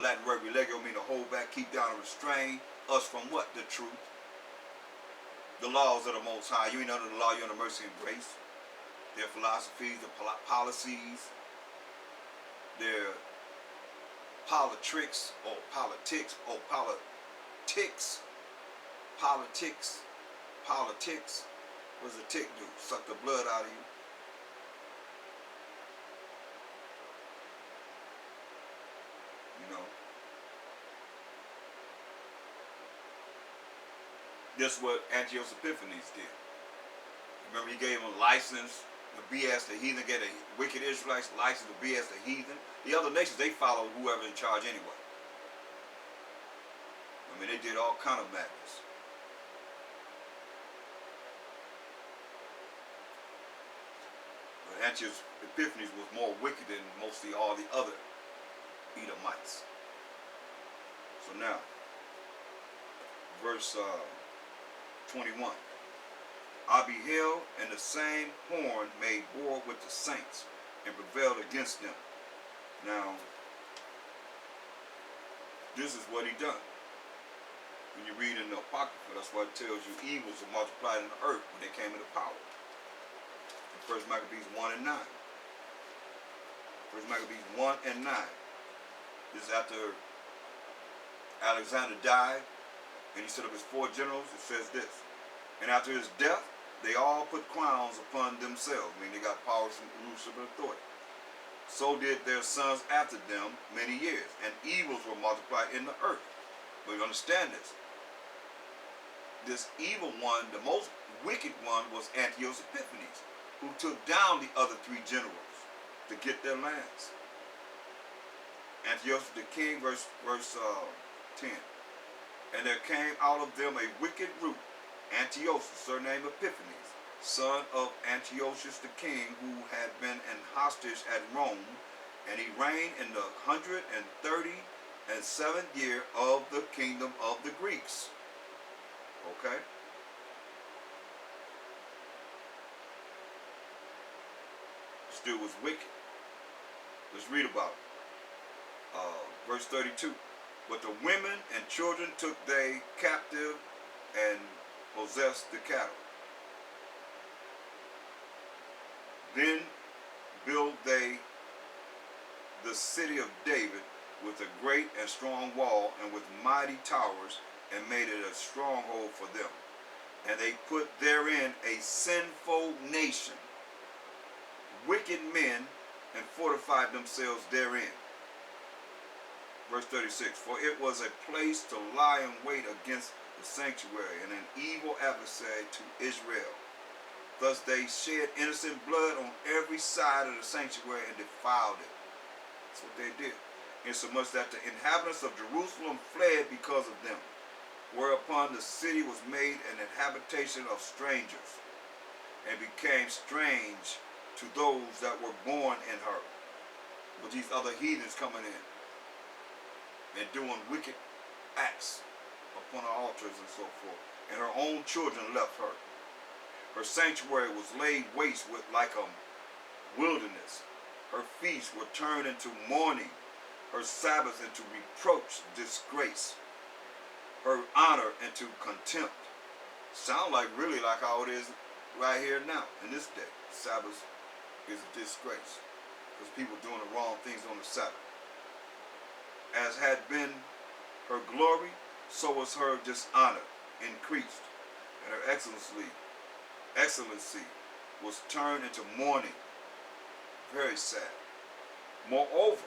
Latin word relegio mean to hold back, keep down, and restrain us from what? The truth. The laws of the Most High. You ain't under the law, you're under mercy and grace. Their philosophies, their policies, their politics or politics or politics. Politics. What does a tick do? Suck the blood out of you. You know. This is what Antiochus Epiphanes did. Remember, he gave them a license to BS the heathen, gave the wicked Israelites license to BS the heathen. The other nations, they follow whoever in charge anyway. I mean, they did all kind of madness. But Antiochus Epiphanes was more wicked than mostly all the other Edomites. So now, verse 21. I beheld, and the same horn made war with the saints, and prevailed against them. Now, this is what he done. When you read in the Apocrypha, that's why it tells you evils were multiplied in the earth when they came into power. In 1 Maccabees 1 and 9. 1 Maccabees 1 and 9. This is after Alexander died, and he set up his 4 generals. It says this. And after his death, they all put crowns upon themselves. I mean, they got powers from rulership and authority. So did their sons after them many years, and evils were multiplied in the earth. But you understand this. This evil one, the most wicked one, was Antiochus Epiphanes, who took down the other 3 generals to get their lands. Antiochus the king, verse 10. And there came out of them a wicked root, Antiochus, surnamed Epiphanes, son of Antiochus the king, who had been an hostage at Rome, and he reigned in the 137th year of the kingdom of the Greeks. Okay? Still was wicked. Let's read about it. Verse 32. But the women and children took they captive and possessed the cattle. Then built they the city of David with a great and strong wall and with mighty towers, and made it a stronghold for them. And they put therein a sinful nation, wicked men, and fortified themselves therein. Verse 36, for it was a place to lie in wait against the sanctuary, and an evil adversary to Israel. Thus they shed innocent blood on every side of the sanctuary and defiled it. That's what they did. Insomuch that the inhabitants of Jerusalem fled because of them, whereupon the city was made an habitation of strangers, and became strange to those that were born in her. With these other heathens coming in and doing wicked acts upon her altars and so forth. And her own children left her. Her sanctuary was laid waste with like a wilderness. Her feasts were turned into mourning, her Sabbaths into reproach, disgrace, her honor into contempt. Sound like really like how it is right here now, in this day. Sabbath is a disgrace, because people doing the wrong things on the Sabbath. As had been her glory, so was her dishonor increased, and her excellency was turned into mourning. Very sad. Moreover,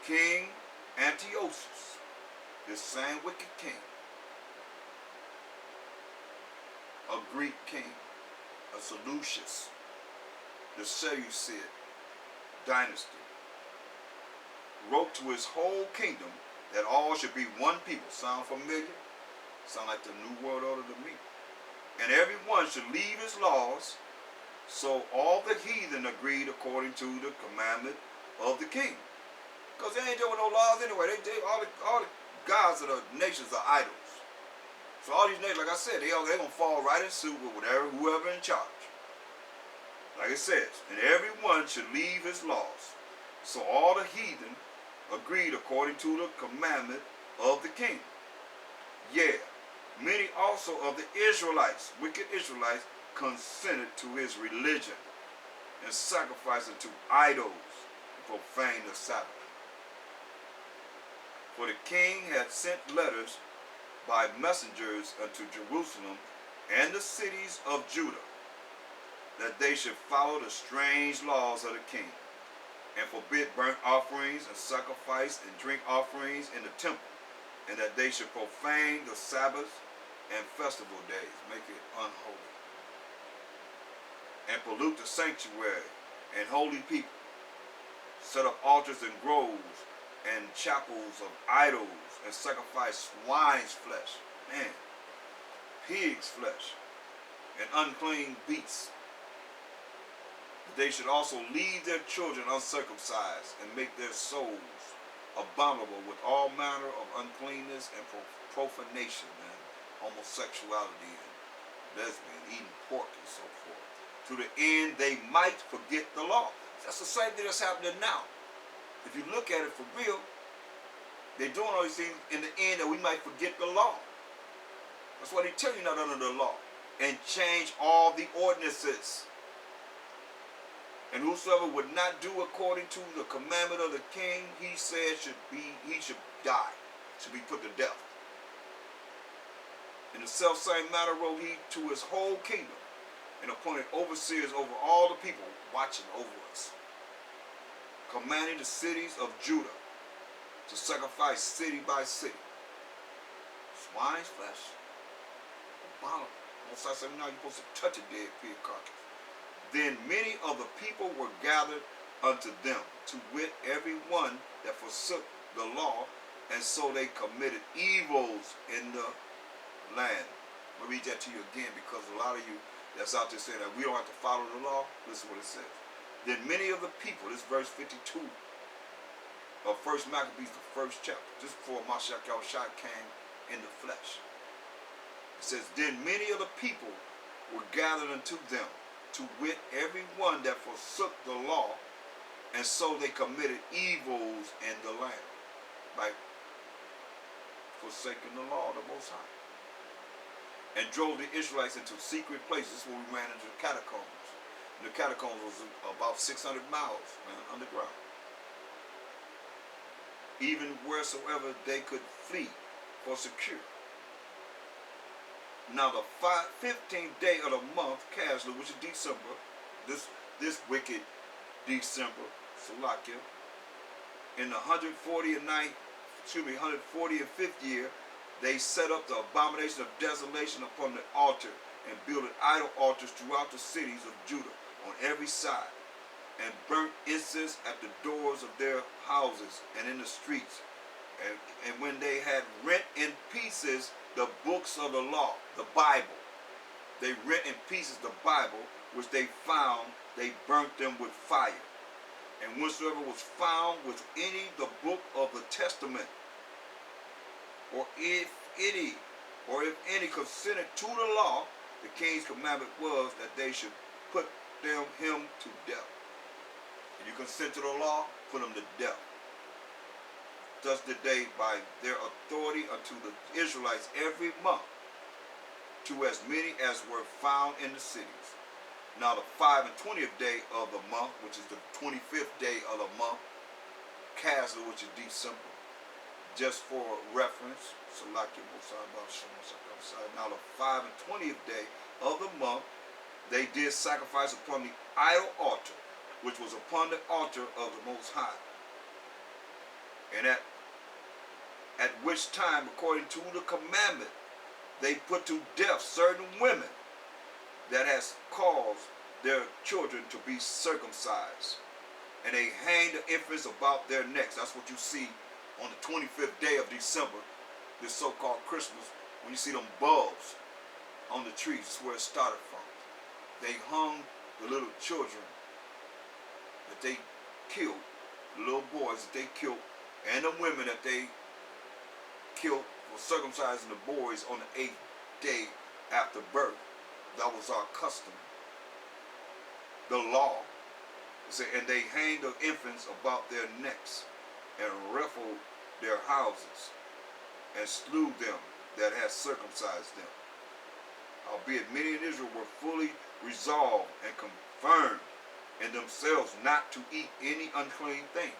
King Antiochus, this same wicked king, a Greek king, a Seleucus, the Seleucid dynasty, wrote to his whole kingdom that all should be one people. Sound familiar? Sound like the New World Order to me. And everyone should leave his laws. So all the heathen agreed according to the commandment of the king. Because they ain't doing no laws anyway. All the gods of the nations are idols. So all these nations, like I said, they're going to fall right in suit with whoever in charge. Like it says, and everyone should leave his laws. So all the heathen agreed according to the commandment of the king. Yea, many also of the Israelites, wicked Israelites, consented to his religion and sacrificed unto idols and profaned the Sabbath. For the king had sent letters by messengers unto Jerusalem and the cities of Judah, that they should follow the strange laws of the king, and forbid burnt offerings and sacrifice and drink offerings in the temple, and that they should profane the Sabbaths and festival days, make it unholy, and pollute the sanctuary and holy people, set up altars and groves and chapels of idols, and sacrifice swine's flesh, pig's flesh, and unclean beasts. They should also leave their children uncircumcised, and make their souls abominable with all manner of uncleanness and profanation, and homosexuality and lesbian, eating pork and so forth, to the end they might forget the law. That's the same thing that's happening now. If you look at it for real, they're doing all these things in the end that we might forget the law. That's why they tell you not under the law, and change all the ordinances. And whosoever would not do according to the commandment of the king, he said he should die, should be put to death. In the selfsame manner wrote he to his whole kingdom, and appointed overseers over all the people watching over us, commanding the cities of Judah to sacrifice city by city. Swine's flesh, abominable. Most I say now you're supposed to touch a dead pig carcass. Then many of the people were gathered unto them, to wit, every one that forsook the law, and so they committed evils in the land. I'll read that to you again, because a lot of you that's out there saying that we don't have to follow the law. Listen what it says. Then many of the people, this verse 52 of 1 Maccabees, the first chapter, just before Mashiach Yahushua came in the flesh. It says, then many of the people were gathered unto them, to wit, every one that forsook the law, and so they committed evils in the land, by forsaking the law of the Most High, and drove the Israelites into secret places. This is where we ran into the catacombs. And the catacombs was about 600 miles underground, even wheresoever they could flee for security. Now the 15th day of the month, Caslu, which is December, this wicked December, Salakia, in the 145th year, they set up the abomination of desolation upon the altar, and builded idol altars throughout the cities of Judah on every side, and burnt incense at the doors of their houses and in the streets. And when they had rent in pieces the books of the law, the Bible, they rent in pieces the Bible, which they found, they burnt them with fire. And whatsoever was found with the book of the testament, or if any consented to the law, the king's commandment was that they should put him to death. If you consent to the law, put him to death. Thus did they, by their authority unto the Israelites every month, to as many as were found in the cities. Now the 25th day of the month, which is the 25th day of the month, Caslu, which is December, just for reference, now the 25th day of the month, they did sacrifice upon the idol altar, which was upon the altar of the Most High. And at which time, according to the commandment, they put to death certain women that has caused their children to be circumcised. And they hang the infants about their necks. That's what you see on the 25th day of December, this so-called Christmas, when you see them bulbs on the trees. That's where it started from. They hung the little children that they killed, the little boys that they killed, and the women that they killed for circumcising the boys on the 8th day after birth. That was our custom, the law. And they hanged the infants about their necks, and rifled their houses, and slew them that had circumcised them. Howbeit many in Israel were fully resolved and confirmed in themselves not to eat any unclean thing.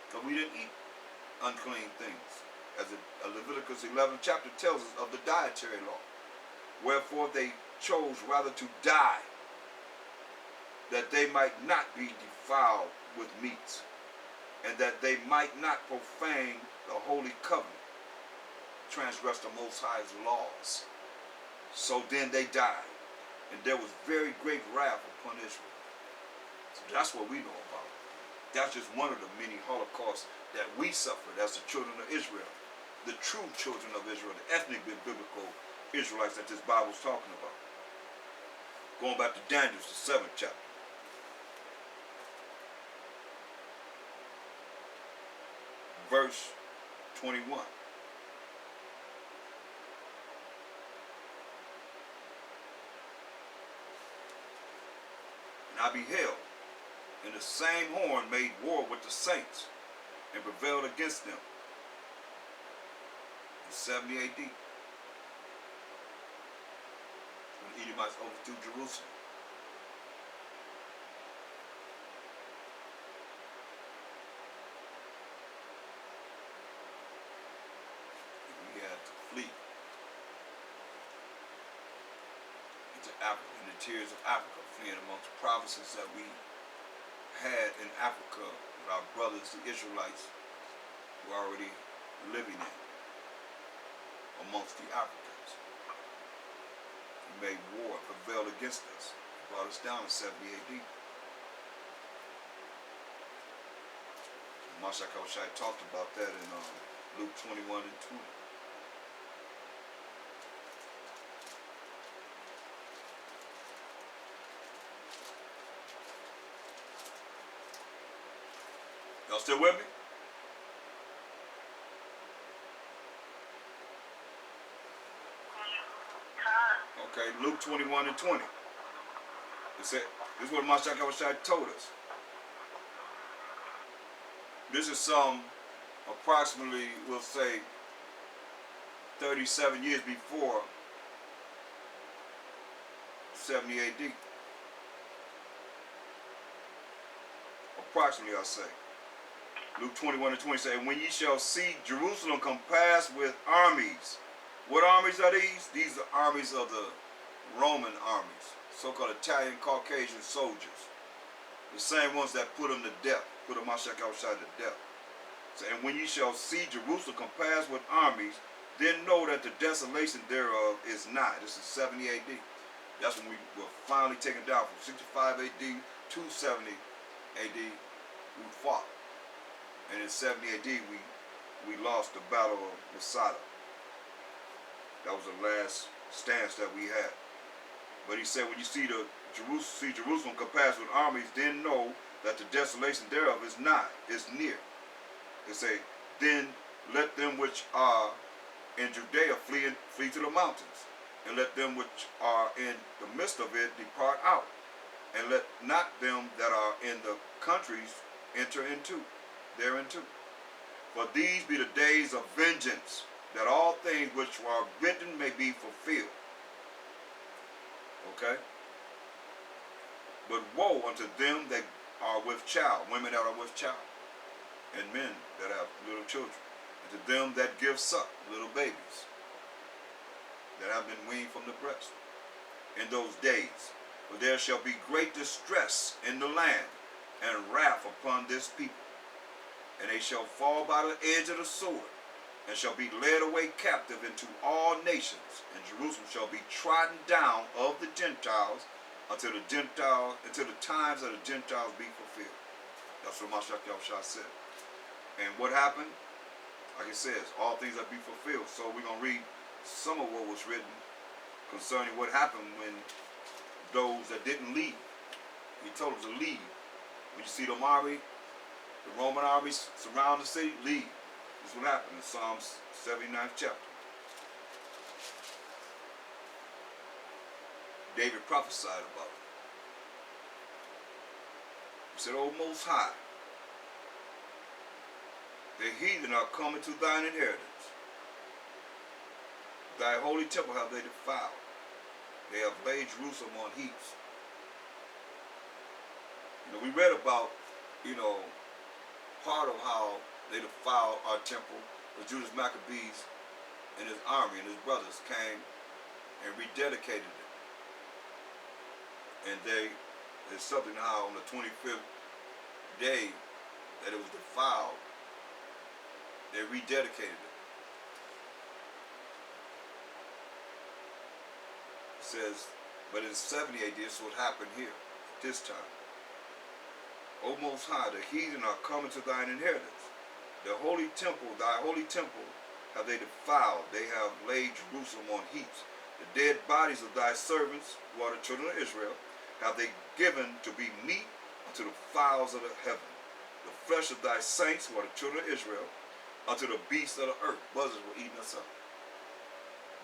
Because we didn't eat unclean things. As Leviticus 11 chapter tells us of the dietary law. Wherefore they chose rather to die, that they might not be defiled with meats, and that they might not profane the holy covenant, transgress the Most High's laws. So then they died, and there was very great wrath upon Israel. So that's what we know about. That's just one of the many holocausts that we suffered as the children of Israel, the true children of Israel, the ethnic biblical Israelites that this Bible is talking about. Going back to Daniel, the 7th chapter. Verse 21. And I beheld, and the same horn made war with the saints, and prevailed against them in 70 AD. When the Edomites overthrew Jerusalem. And we had to flee into Africa, in the interiors of Africa, fleeing amongst provinces that we had in Africa with our brothers, the Israelites, who were already living in amongst the Africans. He made war, prevailed against us, brought us down in 70 AD. Mashiach Yahushua talked about that in Luke 21 and 20. Y'all still with me? Okay, Luke 21 and 20. It said, this is what Mashiach Yahushua told us. This is approximately, we'll say, 37 years before 70 AD. Approximately, I'll say. Luke 21 and 20 says, and when ye shall see Jerusalem compassed with armies. What armies are these? These are armies of the Roman armies, so-called Italian Caucasian soldiers. The same ones that put them to death, put them Mashiach Yahushua to death. So, and when ye shall see Jerusalem compassed with armies, then know that the desolation thereof is nigh. This is 70 AD. That's when we were finally taken down from 65 AD to 70 AD. We fought. And in 70 AD, we lost the battle of Masada. That was the last stance that we had. But he said, when you see Jerusalem compassed with armies, then know that the desolation thereof is nigh, is near. They say, then let them which are in Judea flee to the mountains, and let them which are in the midst of it depart out, and let not them that are in the countries enter thereinto. For these be the days of vengeance, that all things which are written may be fulfilled. Okay? But woe unto them that are with child, women that are with child, and men that have little children, and to them that give suck, little babies, that have been weaned from the breast, in those days. For there shall be great distress in the land, and wrath upon this people. And they shall fall by the edge of the sword, and shall be led away captive into all nations, and Jerusalem shall be trodden down of the Gentiles until the times of the Gentiles be fulfilled. That's what Mashiach Yahushua said. And what happened? Like it says, all things that be fulfilled. So we're going to read some of what was written concerning what happened when those that didn't leave. He told them to leave. When you see the army, the Roman armies surround the city, leave. This is what happened in Psalms 79th chapter. David prophesied about it. He said, O Most High, The heathen are coming to thine inheritance. Thy holy temple have they defiled. They have laid Jerusalem on heaps. We read about, part of how they defiled our temple. The Judas Maccabees and his army and his brothers came and rededicated it. And there's something how on the 25th day that it was defiled, they rededicated it. It says, but in 70 AD, this is what happened here at this time. O Most High, the heathen are coming to thine inheritance. The holy temple, thy holy temple, have they defiled. They have laid Jerusalem on heaps. The dead bodies of thy servants, who are the children of Israel, have they given to be meat unto the fowls of the heaven. The flesh of thy saints, who are the children of Israel, unto the beasts of the earth. Buzzards were eating us up.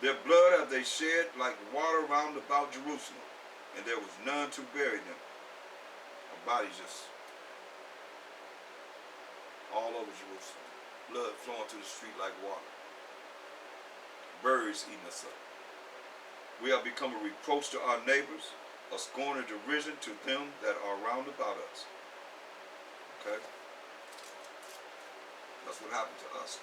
Their blood have they shed like water round about Jerusalem, and there was none to bury them. Our bodies just all over Jerusalem. Blood flowing through the street like water. Birds eating us up. We have become a reproach to our neighbors, a scorn and derision to them that are round about us. Okay? That's what happened to us.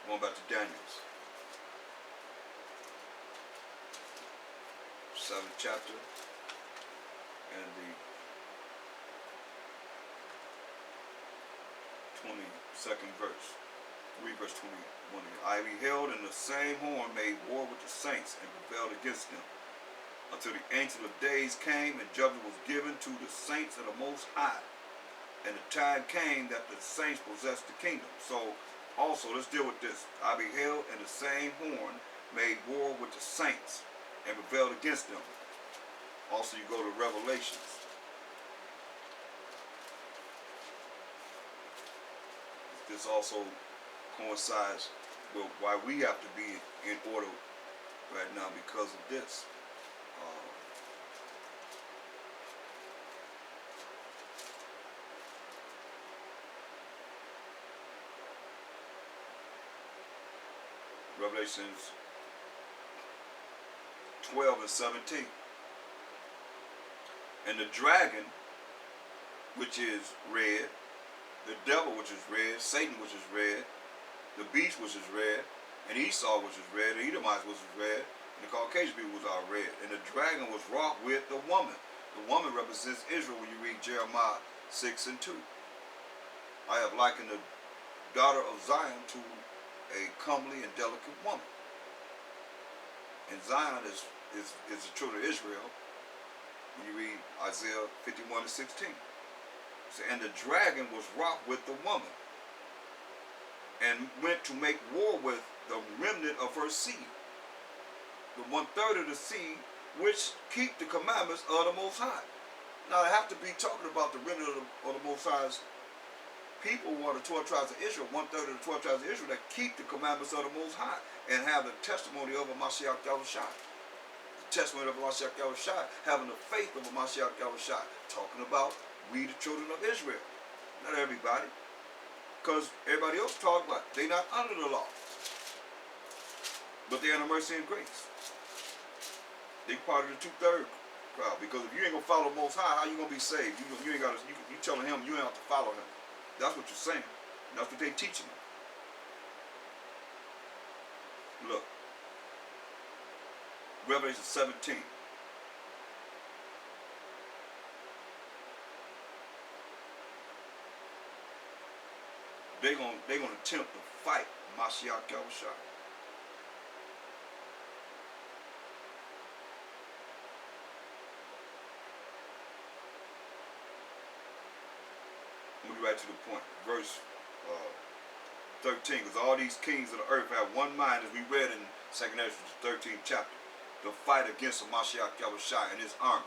Going back to Daniel's 7th chapter and the 22nd verse. Read verse 21 again. I beheld, and the same horn made war with the saints and prevailed against them, until the Ancient of Days came, and judgment was given to the saints of the Most High. And the time came that the saints possessed the kingdom. So, also, let's deal with this. I beheld, and the same horn made war with the saints and prevailed against them. Also, you go to Revelations. This also coincides with why we have to be in order right now because of this. Revelations 12 and 17. And the dragon, which is red, the devil, which is red, Satan, which is red, the beast, which is red, and Esau, which is red, the Edomites, which is red, and the Caucasian people was all red. And the dragon was wrought with the woman. The woman represents Israel when you read Jeremiah 6 and 2. I have likened the daughter of Zion to a comely and delicate woman. And Zion is the children of Israel when you read Isaiah 51 and 16. So, and the dragon was wrought with the woman and went to make war with the remnant of her seed, the 1/3 of the seed which keep the commandments of the Most High. Now I have to be talking about the remnant of the Most High's people, who are the 12 tribes of Israel, 1/3 of the 12 tribes of Israel that keep the commandments of the Most High and have the testimony of a Mashiach Yahushua. The testimony of a Mashiach Yahushua, having the faith of a Mashiach Yahushua, talking about we the children of Israel. Not everybody. Because everybody else talk about they not under the law. But they're under mercy and grace. They part of the 2/3 crowd. Because if you ain't gonna follow the Most High, how you gonna be saved? You ain't gotta you telling him you ain't have to follow him. That's what you're saying. That's what they teaching you. Look. Revelation 17. They're gonna attempt to fight Mashiach Yahushua. Let me get right to the point. Verse 13, because all these kings of the earth have one mind, as we read in 2nd Ezra 13th chapter, to fight against the Mashiach Yahushua and his army,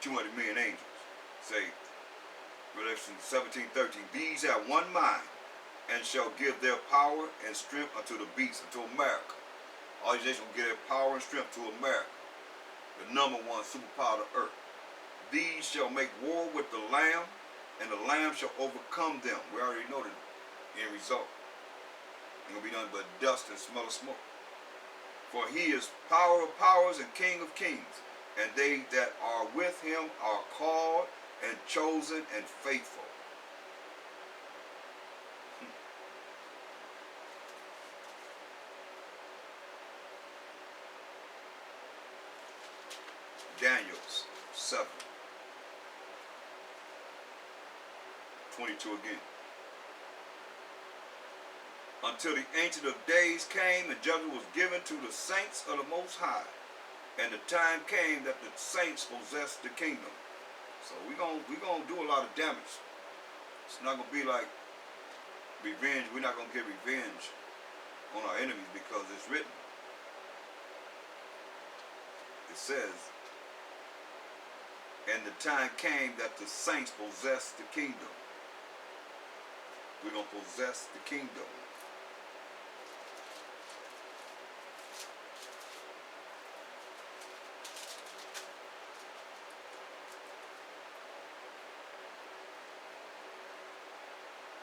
200 million angels. Say, Revelation 17:13, these have one mind, and shall give their power and strength unto the beast, unto America. All these nations will give their power and strength to America, the #1 superpower of the earth. These shall make war with the Lamb, and the Lamb shall overcome them. We already know the end result. Ain't gonna be nothing but dust and smell of smoke. For he is power of powers and King of kings, and they that are with him are called and chosen and faithful. Daniel 7:22 again. Until the Ancient of Days came, and judgment was given to the saints of the Most High, and the time came that the saints possessed the kingdom. So we're gonna do a lot of damage. It's not gonna be like revenge. We're not gonna get revenge on our enemies because it's written. It says, and the time came that the saints possessed the kingdom. We're gonna possess the kingdom.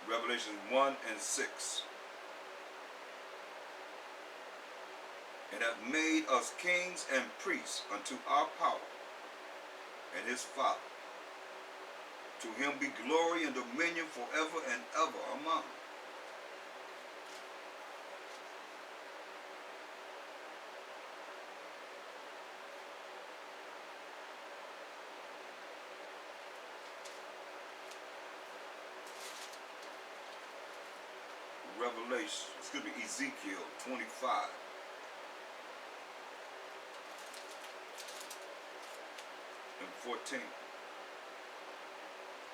Revelation 1:6. And hath made us kings and priests unto our power and his Father. To him be glory and dominion forever and ever. Amen. Ezekiel 25. And 14.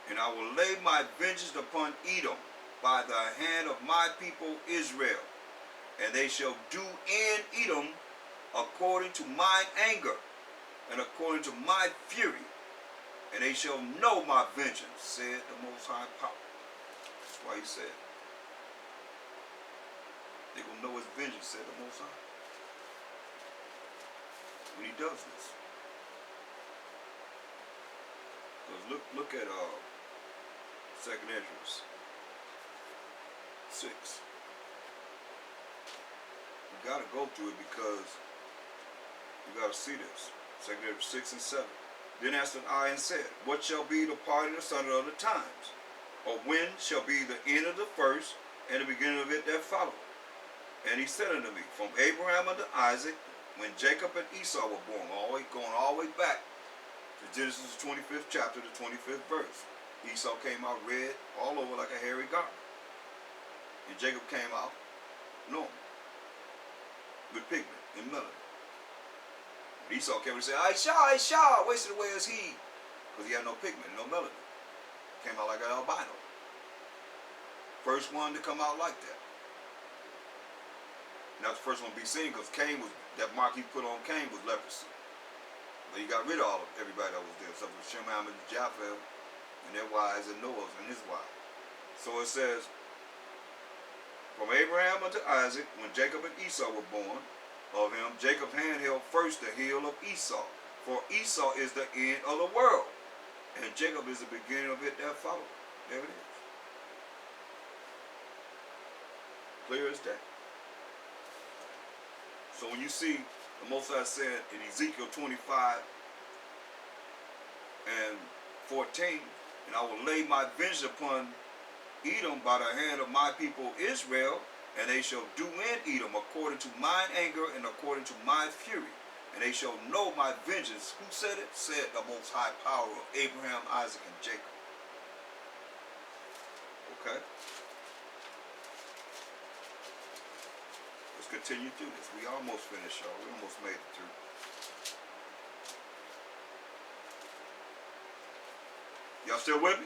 And I will lay my vengeance upon Edom by the hand of my people Israel, and they shall do in Edom according to mine anger and according to my fury, and they shall know my vengeance, said the Most High Power. That's why he said, they will know his vengeance, said the Most High, when he does this. Because look at 2nd Ezra 6. You got to go through it because you got to see this. 2nd Ezra 6 and 7. Then answered I and said, what shall be the part of the Son of the times? Or when shall be the end of the first and the beginning of it that followeth? And he said unto me, from Abraham unto Isaac, when Jacob and Esau were born, going all the way back to Genesis 25th chapter, the 25th verse. Esau came out red all over like a hairy garment. And Jacob came out normal, with pigment and melanin. And Esau came and said, Aisha, wasted away as he, because he had no pigment, no melanin. Came out like an albino. First one to come out like that. Not the first one to be seen, because Cain was, that mark he put on Cain was leprosy. But he got rid of everybody that was there, except for Shem, Ham, and Japheth, and their wives, and Noah, and his wives. So it says, from Abraham unto Isaac, when Jacob and Esau were born, of him Jacob's hand held first the heel of Esau. For Esau is the end of the world, and Jacob is the beginning of it that followed. There it is. Clear as day. So when you see the Most High said in Ezekiel 25 and 14, and I will lay my vengeance upon Edom by the hand of my people Israel, and they shall do in Edom according to mine anger and according to my fury, and they shall know my vengeance. Who said it? Said the Most High Power of Abraham, Isaac, and Jacob. Okay? Let's continue through this. We almost finished, y'all. We almost made it through. Y'all still with me?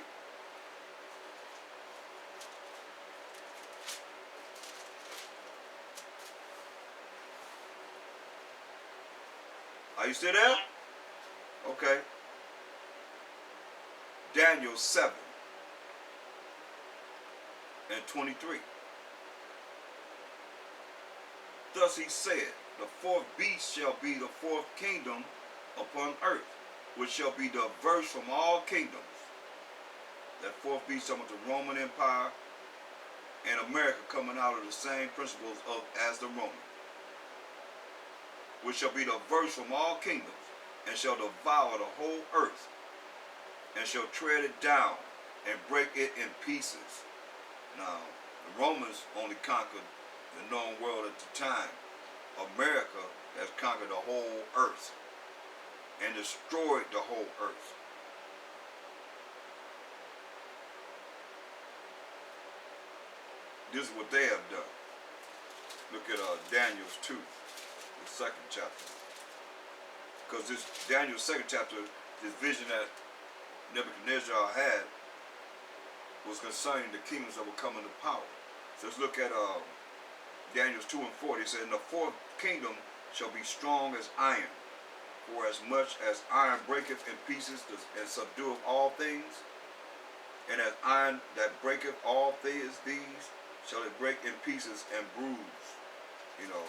Are you still there? Okay. Daniel 7 and 23. Thus he said, the fourth beast shall be the fourth kingdom upon earth, which shall be diverse from all kingdoms That fourth beast talking about the Roman Empire, and America coming out of the same principles as the Roman, which shall be diverse from all kingdoms, and shall devour the whole earth, and shall tread it down, and break it in pieces. Now, the Romans only conquered the known world at the time. America has conquered the whole earth, and destroyed the whole earth. This is what they have done. Look at Daniel's 2, the second chapter. Because this Daniel's second chapter, this vision that Nebuchadnezzar had, was concerning the kingdoms that were coming to power. So let's look at Daniel's 2 and 4. He said, "And the fourth kingdom shall be strong as iron. For as much as iron breaketh in pieces and subdueth all things, and as iron that breaketh all things, these shall it break in pieces and bruise." You know,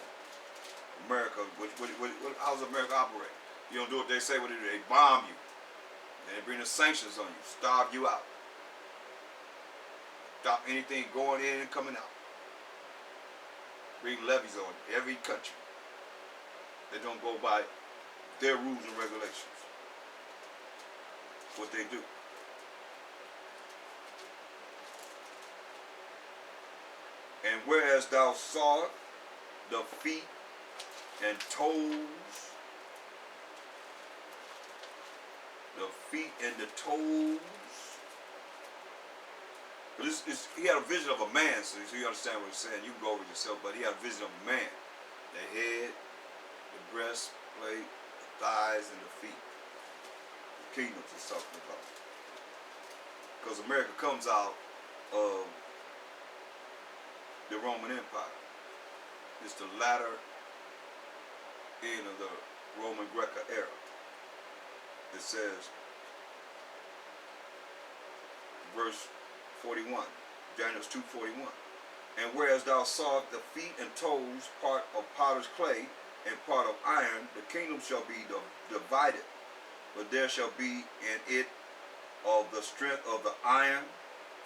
America, how does America operate? You don't do what they say, what they do. They bomb you. They bring the sanctions on you, starve you out. Stop anything going in and coming out. Bring levies on every country. They don't go by their rules and regulations. What they do. And whereas thou sawest the feet and toes, but he had a vision of a man, so you understand what he's saying. You can go over it yourself, but he had a vision of a man. The head, the breastplate, the thighs, and the feet. The kingdoms he's talking about. Because America comes out of the Roman Empire. It's the latter end of the Roman Greco era. It says, verse 41, Daniel's 2:41. "And whereas thou sawest the feet and toes, part of potter's clay and part of iron, the kingdom shall be divided, but there shall be in it of the strength of the iron,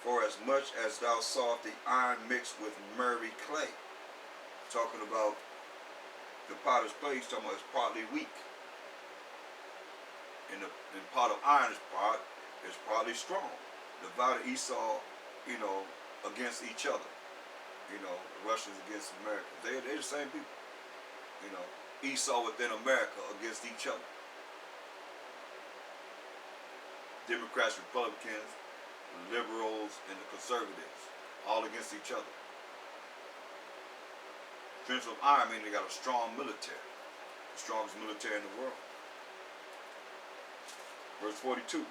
for as much as thou sawest the iron mixed with miry clay." Talking about the potter's clay, he's talking about it's partly weak. And the pot of iron is partly strong. Divided Esau, against each other. The Russians against America. They're the same people. Esau within America against each other. Democrats, Republicans, the liberals, and the conservatives, all against each other. Strength of iron meaning they got a strong military. The strongest military in the world. Verse 42.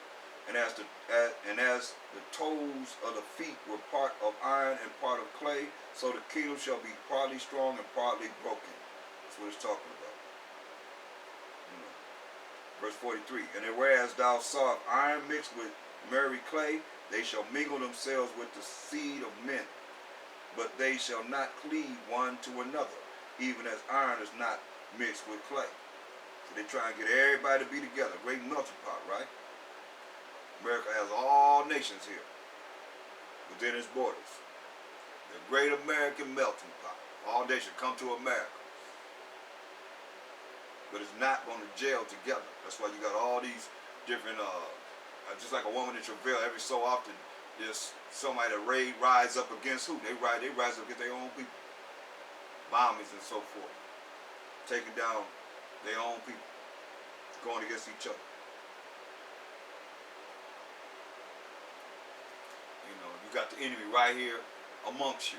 And as the toes of the feet were part of iron and part of clay, so the kingdom shall be partly strong and partly broken. That's what it's talking about. Verse 43. "And whereas thou sawest iron mixed with miry clay, they shall mingle themselves with the seed of men, but they shall not cleave one to another, even as iron is not mixed with clay." So they try and get everybody to be together. Great melting pot, right? America has all nations here within its borders. The great American melting pot. All nations come to America. But it's not going to gel together. That's why you got all these different, just like a woman in travail, every so often there's somebody that rise up against who? They rise up against their own people. Bombings and so forth. Taking down their own people. Going against each other. You got the enemy right here amongst you.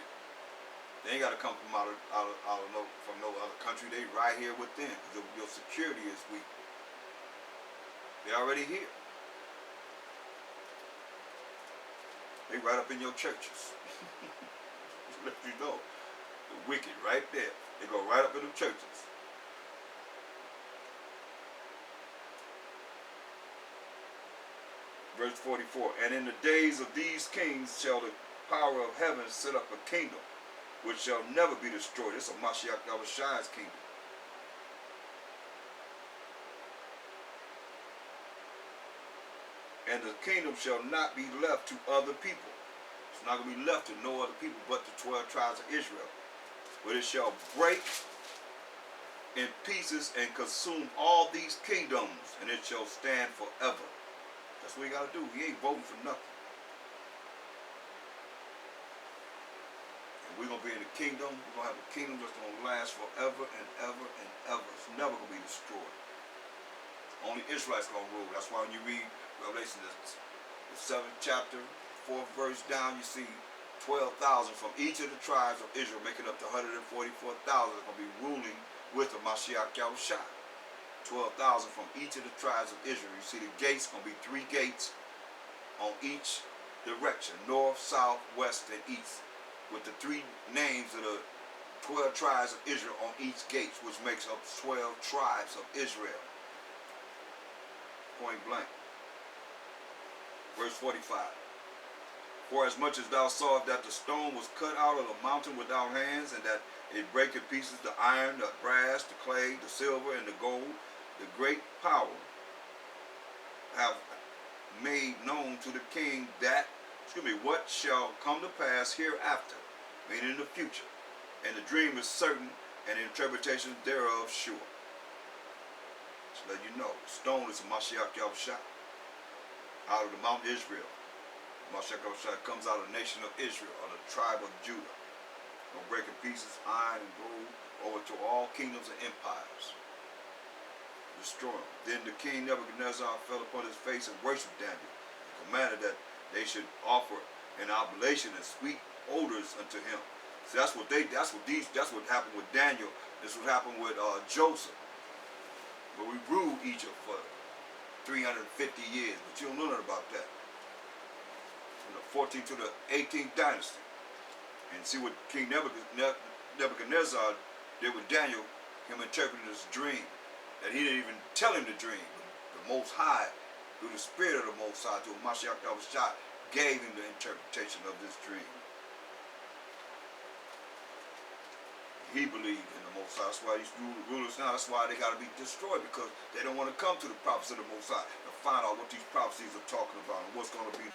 They ain't got to come from from no other country. They right here within. Your security is weak. They already here. They right up in your churches. Let you know. The wicked right there. They go right up in the churches. Verse 44. "And in the days of these kings shall the power of heaven set up a kingdom, which shall never be destroyed." This is Mashiach Yahushai's kingdom. And the kingdom shall not be left to other people. It's not going to be left to no other people but the 12 tribes of Israel. But it shall break in pieces and consume all these kingdoms, and it shall stand forever. That's what you got to do. He ain't voting for nothing. And we're going to be in the kingdom. We're going to have a kingdom that's going to last forever and ever and ever. It's never going to be destroyed. Only Israelites going to rule. That's why when you read Revelation, the 7th chapter, 4th verse down, you see 12,000 from each of the tribes of Israel, making up to 144,000 that's going to be ruling with the Mashiach Yahushua. 12,000 from each of the tribes of Israel. You see the gates going to be 3 gates on each direction, north, south, west, and east, with the 3 names of the 12 tribes of Israel on each gate, which makes up 12 tribes of Israel. Point blank. Verse 45. For as much as thou sawest that the stone was cut out of the mountain without hands, and that it brake in pieces the iron, the brass, the clay, the silver, and the gold, the great power have made known to the king that, what shall come to pass hereafter, meaning in the future. And the dream is certain, and the interpretation thereof sure. To let you know, the stone is a Mashiach Yahushua out of the Mount Israel. Mashiach Yahushua comes out of the nation of Israel, or the tribe of Judah. Gonna break in pieces iron and gold over to all kingdoms and empires. Destroy them. Then the king Nebuchadnezzar fell upon his face and worshipped Daniel, and commanded that they should offer an oblation and sweet odors unto him. See, that's what happened with Daniel. This is what happened with Joseph. But we ruled Egypt for 350 years, but you don't know nothing about that. From the 14th to the 18th dynasty. And see what King Nebuchadnezzar did with Daniel, him interpreting this dream. That he didn't even tell him the dream. The Most High, through the Spirit of the Most High, through Mashiach Yahushua, gave him the interpretation of this dream. He believed in the Most High. That's why these rulers now, that's why they got to be destroyed, because they don't want to come to the prophets of the Most High and find out what these prophecies are talking about and what's going to be